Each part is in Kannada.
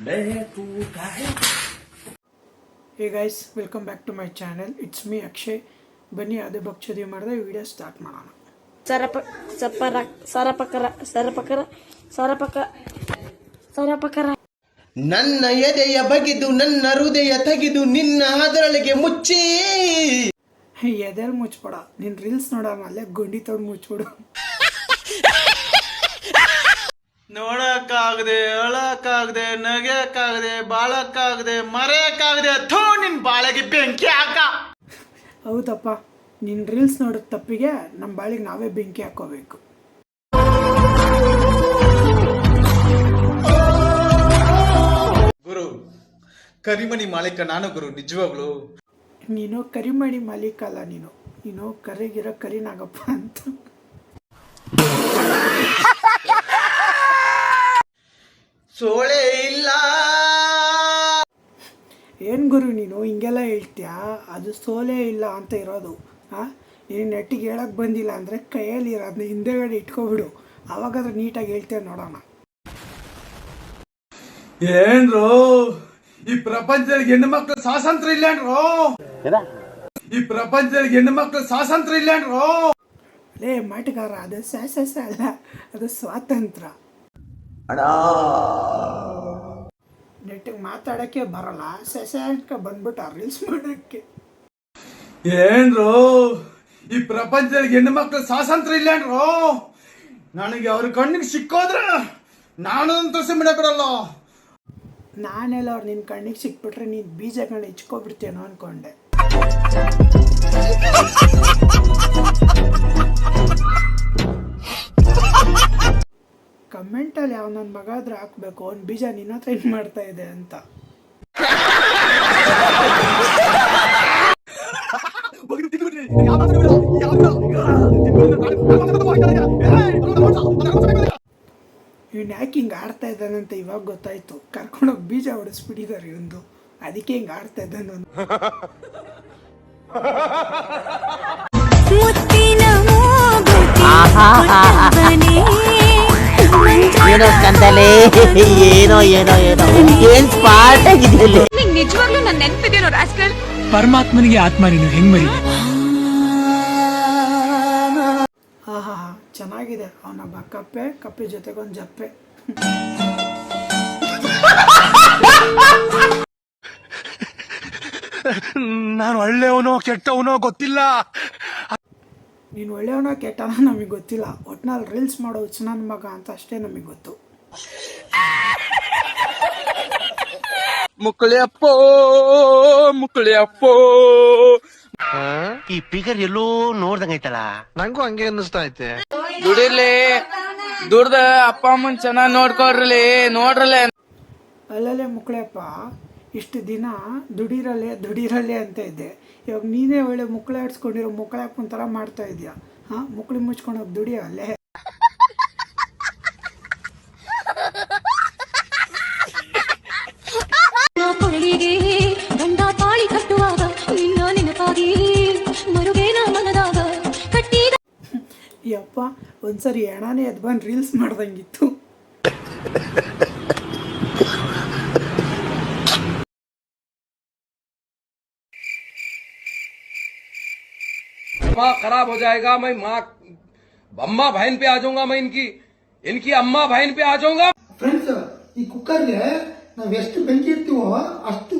Hey guys, welcome back to my channel. It's me Akshay. ಬನ್ನಿ ಅದೇ ಭಕ್ಷದಿ ಮಾಡಿದೆ ವಿಡಿಯೋ ಸ್ಟಾರ್ಟ್ ಮಾಡೋಣ. ಸರಪಕರ ನನ್ನ ಎದೆಯ ಬಗಿದು ನನ್ನ ಹೃದಯ ತೆಗೆದು ನಿನ್ನ ಅದರೊಳಗೆ ಮುಚ್ಚಿ ಎದೆಯಲ್ಲಿ ಮುಚ್ಬೇಡ, ನಿನ್ನ ರೀಲ್ಸ್ ನೋಡೋಣ ಅಲ್ಲೇ ಗುಂಡಿ ತೊಗೊಂಡು ಮುಚ್ಬಿಡು. ನೋಡಕ್ಕಾಗದೆ, ಅಳಕ್ಕಾಗದೆ, ನಗೆಯಕ್ಕಾಗದೆ, ಬಾಳಕ್ಕಾಗದೆ, ಮರೆಯಕ್ಕಾಗದೆ, ಥೂ ನಿನ್ ಬಾಳೆಗೆ ಬೆಂಕಿ ಹಾಕ. ಹೌದಪ್ಪ, ನಿನ್ನ ರೀಲ್ಸ್ ನೋಡೋ ತಪ್ಪಿಗೆ ನಮ್ಮ ಬಾಳಿಗೆ ನಾವೇ ಬೆಂಕಿ ಹಾಕೋಬೇಕು. ಗುರು, ಕರಿಮಣಿ ಮಾಲೀಕ ನಾನು ಗುರು, ನಿಜವಾಗ್ಲು. ನೀನು ಕರಿಮಣಿ ಮಾಲೀಕ ಅಲ್ಲ, ನೀನು ಕರಿಗಿರೋ ಕರಿನಾಗಪ್ಪ ಅಂತ. ಸೋಳೆ ಇಲ್ಲ. ಏನು ಗುರು ನೀನು ಹಿಂಗೆಲ್ಲ ಹೇಳ್ತೀಯಾ? ಅದು ಸೋಲೇ ಇಲ್ಲ ಅಂತ ಇರೋದು. ನೀನು ನೆಟ್ಟಿಗೆ ಹೇಳಕ್ಕೆ ಬಂದಿಲ್ಲ ಅಂದರೆ ಕೈಯಲ್ಲಿ ಇರೋದನ್ನ ಹಿಂದೆಗಡೆ ಇಟ್ಕೊಬಿಡು, ಅವಾಗಾದ್ರೆ ನೀಟಾಗಿ ಹೇಳ್ತೇವೆ ನೋಡೋಣ. ಏನ್ರು ಈ ಪ್ರಪಂಚದಲ್ಲಿ ಹೆಣ್ಣು ಮಕ್ಳು ಸ್ವಾತಂತ್ರ್ಯ ಇಲ್ಲೇನ್ರು? ಈ ಪ್ರಪಂಚದಲ್ಲಿ ಹೆಣ್ಣು ಮಕ್ಳು ಸ್ವಾತಂತ್ರ್ಯ ಇಲ್ಲೇನ್ರು? ಲೇ ಮಾಟಗಾರ, ಅದು ಸ್ಯಾಸ ಅಲ್ಲ, ಅದು ಸ್ವಾತಂತ್ರ್ಯ. ನೆಟ್ಟಿಗೆ ಮಾತಾಡೋಕ್ಕೆ ಬರಲ್ಲ, ಸೆಸೆಂಟ್ಗೆ ಬಂದ್ಬಿಟ್ಟು ರೀಲ್ಸ್ ಮಾಡೋಕ್ಕೆ. ಏನ್ರು ಈ ಪ್ರಪಂಚದಲ್ಲಿ ಹೆಣ್ಣು ಮಕ್ಳು ಸ್ವಾತಂತ್ರ್ಯ ಇಲ್ಲೇನ್ರು? ನನಗೆ ಅವ್ರ ಕಣ್ಣಿಗೆ ಸಿಕ್ಕೋದ್ರೆ ನಾನು ತೋರಿಸಿ ಬಿಡಲ್ಲ. ನಾನೆಲ್ಲ ಅವ್ರು ನಿನ್ನ ಕಣ್ಣಿಗೆ ಸಿಕ್ಬಿಟ್ರೆ ನೀನು ಬೀಜಗಳನ್ನ ಇಚ್ಕೊಬಿಡ್ತೇನೋ ಅನ್ಕೊಂಡೆ. ಕಮೆಂಟಲ್ಲಿ ಯಾವ ನನ್ನ ಮಗ ಆದ್ರೆ ಹಾಕ್ಬೇಕು, ಅವ್ನ ಬೀಜ ನಿನ್ನ ಹತ್ರ ಏನು ಮಾಡ್ತಾ ಇದೆ ಅಂತ. ಇವ್ನು ಯಾಕೆ ಹಿಂಗೆ ಆಡ್ತಾ ಇದ್ದಾನಂತ ಇವಾಗ ಗೊತ್ತಾಯ್ತು. ಕರ್ಕೊಂಡೋಗಿ ಬೀಜ ಹೊಡಿಸ್ಬಿಟ್ಟಿದ್ದಾರೆ ಇವಂದು, ಅದಕ್ಕೆ ಹಿಂಗೆ ಆಡ್ತಾ ಇದ್ದಾನು. ಏನೋ ಕಂದಲೆ, ಏನೋ ಏನೋ ಏನೋ ಏನ್ ಸ್ಪಾಟ್ ಆಗಿದ್ದಿಲ್ಲ. ನಿಜವಾಗ್ಲೂ ನನ್ನ ನೆನಪಿದೇನೋ ರಾಸ್ಕಲ್. ಪರಮಾತ್ಮನಿಗೆ ಆತ್ಮ ನೀನು ಹೆಂಗ್ ಮರಿ. ಹಾ ಚೆನ್ನಾಗಿದೆ. ಅವನೊಬ್ಬ ಕಪ್ಪೆ ಜೊತೆಗೊಂದು ಜಪ್ಪೆ. ನಾನು ಒಳ್ಳೆಯವನೋ ಕೆಟ್ಟವನೋ ಗೊತ್ತಿಲ್ಲ. ನೀನು ಒಳ್ಳೆಯವನೋ ಕೆಟ್ಟನೋ ನಮಗೆ ಗೊತ್ತಿಲ್ಲ, ಒಟ್ನಲ್ಲಿ ರೀಲ್ಸ್ ಮಾಡೋ ಹುಚ್ಚು ನನ್ನ ಮಗ ಅಂತ ಅಷ್ಟೇ ನಮಗೆ ಗೊತ್ತು. ಮುಕ್ಕಳಿ ಅಪ್ಪೋ ಈ ಫಿಗರ್ ಎಲ್ಲೋ ನೋಡ್ದಂಗೈತಲ್ಲ, ನಂಗೂ ಹಂಗೆ ಅನ್ನಿಸ್ತಾ ಐತೆ. ದುಡಿರ್ಲಿ, ದುಡ್ದ ಅಪ್ಪ ಅಮ್ಮನ್ ಚೆನ್ನಾಗ್ ನೋಡ್ಕೊಡ್ರಲಿ, ನೋಡ್ರಲಿ. ಅಲ್ಲಲ್ಲೇ ಮುಕ್ಳೆಯಪ್ಪ, ಇಷ್ಟು ದಿನ ದುಡಿರಲ್ಲೇ ಅಂತ ಇದ್ದೆ. ಇವಾಗ ನೀನೇ ಒಳ್ಳೆ ಮುಕ್ಳೆ ಆಡ್ಸ್ಕೊಂಡಿರೋ ಮುಕ್ಳೆಯಪ್ಪನ ಥರ ಮಾಡ್ತಾ ಇದೆಯಾ? ಮುಕ್ಳಿ ಮುಚ್ಕೊಂಡೋಗಿ ದುಡಿಯೋ ಅಲ್ಲೇ. ಗಂಡ ತಾಳಿ ಕಟ್ಟುವಾಗ ನಿನ್ನ ನೆನಪಾಗಿ ಮರುಗೇನ ಮನದಾಗ ಕಟ್ಟಿದ. ಯಪ್ಪ, ಒಂದ್ಸರಿ ಎಣಾನೇ ಎದ್ದು ಬಂದು ರೀಲ್ಸ್ ಮಾಡ್ದಂಗಿತ್ತು. खराब हो जाएगा, मैं माँ अम्मा बहन पे आ जाऊंगा, मैं इनकी अम्मा बहन पे आ जाऊंगा. ಫ್ರೆಂಡ್ಸ್, ಈ ಕುಕ್ಕರ್ಗೆ ನಾವು ಎಷ್ಟು ಬೆಂಕಿ ಇರ್ತೀವೋ ಅಷ್ಟು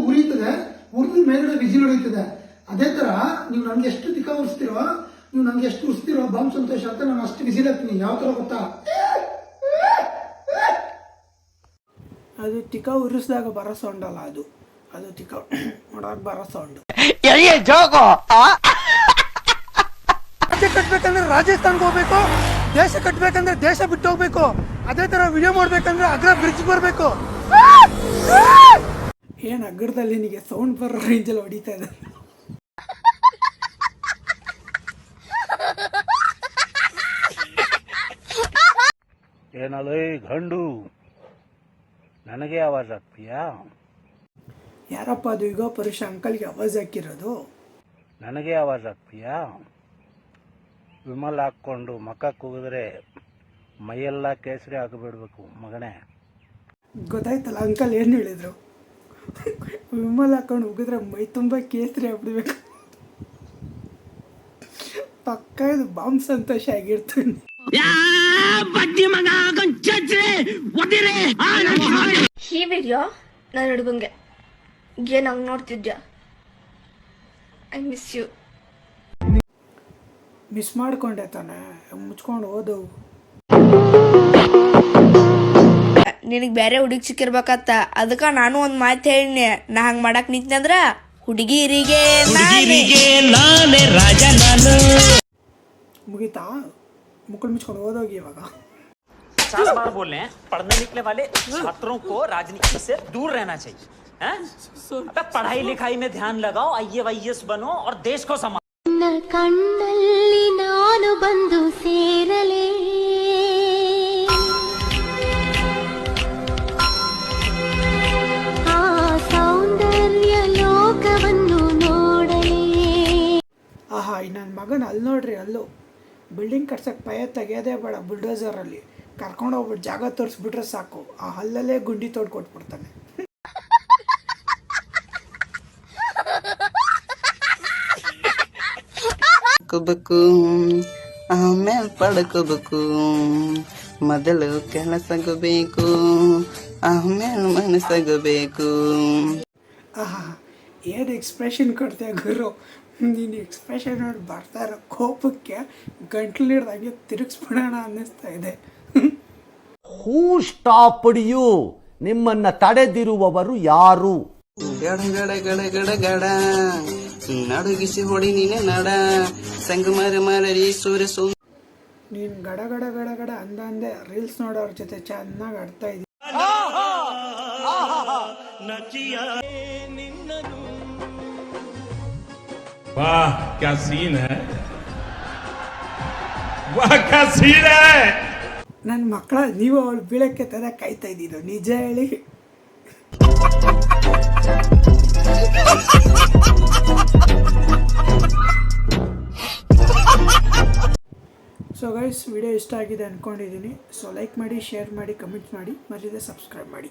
ಉರಿತದೆ, ಉರಿದ ಮೇಲ್ಗಡೆ ವಿಜಿಲ್ ಹೊಡಿತದೆ. ಅದೇ ತರ ನೀವು ನನ್ಗೆ ಎಷ್ಟು ತಿಕ್ಕ ಉರಿಸ್ತೀರೋ, ನೀವು ನಂಗೆ ಎಷ್ಟು ಉರಿಸ್ತೀರೋ ಬಾಂಬ್ ಸಂತೋಷ ಅಂತ ನಾನು ಅಷ್ಟು ವಿಜಿಲ್ ಹಾಕ್ತೀನಿ. ಯಾವ ತರ ಗೊತ್ತಾ? ಅದು ತಿಕ್ಕ ಉರಿಸಿದಾಗ ಬರೋ ಸೌಂಡ್ ಅಲ್ಲ, ಅದು ತಿಕ್ಕ ಮಾಡೋಕೆ ಬರೋ ಸೌಂಡು. ರಾಜ್ಯ ಕಟ್ಬೇಕಂದ್ರೆ ರಾಜಸ್ಥಾನ್ಗೆ ಹೋಗ್ಬೇಕು, ದೇಶ ಕಟ್ಬೇಕಂದ್ರೆ ದೇಶ ಬಿಟ್ಟು ಹೋಗ್ಬೇಕು. ಅದೇ ತರ ವಿಡಿಯೋ ಮಾಡ್ಬೇಕಂದ್ರೆ ಅಗ್ರ ಬ್ರಿಡ್ಜ್ ಬರ್ಬೇಕು. ಏನ್ ಅಗ್ರದಲ್ಲಿ ನಿನಗೆ ಸೌಂಡ್ ಬರೋ ರೇಂಜಲ್ಲಿ ಹೊಡಿತಾ ಇದೆ. ಏನಲ್ಲ ಗಂಡು ನನಗೆ ಆವಾಜ್ ಹಾಕ್ತೀಯಾ? ಯಾರಪ್ಪ ಅದು ಯುಗ ಪುರುಷ ಅಂಕಲ್ಗೆ ಆವಾಜ್ ಹಾಕಿರೋದು? ನನಗೆ ಆವಾಜ್ ಹಾಕ್ತೀಯಾ? ವಿಮಲ್ ಹಾಕ್ಕೊಂಡು ಮಕ್ಕ ಕೂಗಿದ್ರೆ ಮೈಯೆಲ್ಲ ಕೇಸರಿ ಆಗಿಬಿಡ್ಬೇಕು ಮಗನೇ. ಗೊತ್ತಾಯ್ತಲ್ಲ ಅಂಕಲ್ ಏನು ಹೇಳಿದ್ರು? ವಿಮಲ್ ಹಾಕೊಂಡು ಹೋಗಿದ್ರೆ ಮೈ ತುಂಬ ಕೇಸರಿ ಆಗ್ಬಿಡ್ಬೇಕು. ಪಕ್ಕ ಇದು ಬಾಂಬ್ ಸಂತೋಷ ಆಗಿರ್ತೀನಿ. ಈ ವಿಡಿಯೋ ನನ್ನ ಹುಡುಗಂಗೆ ಏನ್ ಹಂಗ್ ನೋಡ್ತಿದ್ಯಾ? I miss you. ಮಿಸ್ ಮಾಡ್ಕೊಂಡೆ ತಾನೆ, ಮುಚ್ಕೊಂಡು ಓದು. ನಿನಗೆ ಬೇರೆ ಹುಡುಗಿ ಸಿಕ್ಕಿರ್ಬೇಕತ್ತ, ಅದಕ್ಕೆ ನಾನು ಒಂದು ಮಾತು ಹೇಳಿನಿ, ನಾ ಹಂಗೆ ಮಾಡಕ್ ನಿಂತಂದ್ರ ಹುಡುಗಿರಿಗೆ ನಾನೇ ರಾಜ ನಾನು. ಮುಗೀತಾ? ಮುಕ್ಕಳು ಮುಚ್ಕೊಂಡು ಓದೋಗಿ ಇವಾಗ. 50 बार बोल रहे हैं, पढ़ने निकले वाले छात्रों को राजनीति से दूर रहना चाहिए. अबे पढ़ाई लिखाई में ध्यान लगाओ, IAS बनो और देश को संभालो. ಕಣ್ಣಲ್ಲಿ ನಾನು ಬಂದು ಸೇರಲೇ, ಆ ಸೌಂದರ್ಯ ಲೋಕವನ್ನು ನೋಡಲೇ. ಆಹಾ, ಈ ನನ್ನ ಮಗನ ಅಲ್ಲಿ ನೋಡ್ರಿ, ಅಲ್ಲೂ ಬಿಲ್ಡಿಂಗ್ ಕಟ್ಸಕ್ಕೆ ಪಯ ತೆಗೆಯೋದೇ ಬೇಡ, ಬುಲ್ಡೋಸರಲ್ಲಿ ಕರ್ಕೊಂಡು ಹೋಗ್ಬಿಟ್ಟು ಜಾಗ ತೋರಿಸ್ಬಿಟ್ರೆ ಸಾಕು, ಆ ಹಲ್ಲಲ್ಲೇ ಗುಂಡಿ ತೋಡ್ಕೊಟ್ಬಿಡ್ತಾನೆ. ಬೇಕು ಆಮೇಲೆ ಪಡ್ಕೋಬೇಕು, ಮೊದಲು ಕೆಲಸಗಬೇಕು, ಆಮೇಲೆ ಮನಸ್ಸಾಗಬೇಕು. ಆಹಾ, ಏನು ಎಕ್ಸ್ಪ್ರೆಷನ್ ಕೊಡ್ತೀಯ ಗುರು, ನೀನು ಎಕ್ಸ್ಪ್ರೆಷನ್ ನೋಡಿ ಬರ್ತಾ ಇರೋ ಕೋಪಕ್ಕೆ ಗಂಟ್ಲು ಹಿಡ್ದಾಗೆ ತಿರುಗಿಸ್ಬಿಡೋಣ ಅನ್ನಿಸ್ತಾ ಇದೆ. ಹೂ ಸ್ಟಾಪ್ಡ್ ಯು? ನಿಮ್ಮನ್ನ ತಡೆದಿರುವವರು ಯಾರು? ಗಡ ಗಡ ಗಡ ಗಡ ಗಡ ನಡುಗಿಸಿ ಹೊಡಿ ನೀನೆ ನಡ ಸಂಗಮರ ಮರರಿ ಸೂರ್ಯ ಸು. ನೀನು ಗಡ ಗಡ ಗಡ ಗಡ ಅಂದೆ ರೀಲ್ಸ್ ನೋಡೋರ ಜೊತೆ ಚೆನ್ನಾಗಿ ಆಡ್ತಾ ಇದ್ದೀನಿ. वाह क्या सीन है, वाह क्या सीन है. ನನ್ನ ಮಕ್ಕಳ, ನೀವು ಅವಳು ಬೀಳಕ್ಕೆ ತರ ಕಾಯ್ತಾ ಇದ್ದೀರೋ, ನಿಜ ಹೇಳಿ. ಸೊ ಗೈಸ್, ವಿಡಿಯೋ ಇಷ್ಟ ಆಗಿದೆ ಅಂದ್ಕೊಂಡಿದ್ದೀನಿ. ಸೊ ಲೈಕ್ ಮಾಡಿ, ಶೇರ್ ಮಾಡಿ, ಕಮೆಂಟ್ ಮಾಡಿ, ಮರಿದೆ ಸಬ್ಸ್ಕ್ರೈಬ್ ಮಾಡಿ.